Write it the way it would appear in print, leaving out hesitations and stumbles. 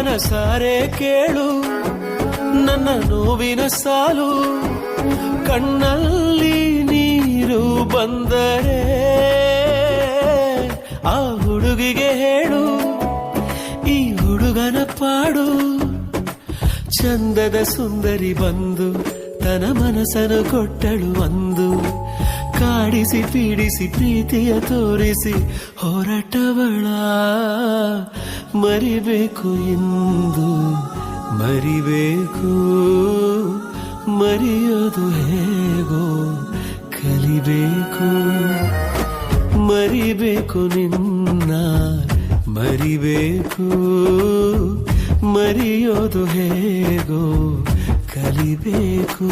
ಮನಸಾರೆ ಕೇಳು ನನ್ನ ನೋವಿನ ಸಾಲು, ಕಣ್ಣಲ್ಲಿ ನೀರು ಬಂದರೆ ಆ ಹುಡುಗಿಗೆ ಹೇಳು ಈ ಹುಡುಗನ ಪಾಡು. ಚಂದದ ಸುಂದರಿ ಬಂದು ತನ್ನ ಮನಸ್ಸನ್ನು ಕೊಟ್ಟಳು ಒಂದು, ಕಾಡಿಸಿ ಪೀಡಿಸಿ ಪ್ರೀತಿಯ ತೋರಿಸಿ ಹೊರಟವಳ ಮರಿಬೇಕು ಎಂದು. ಮರಿಬೇಕು, ಮರೆಯೋದು ಹೇಗೋ ಕಲಿಬೇಕು. ಮರಿಬೇಕು ನಿನ್ನ, ಮರಿಬೇಕು, ಮರೆಯೋದು ಹೇಗೋ ಕಲಿಬೇಕು.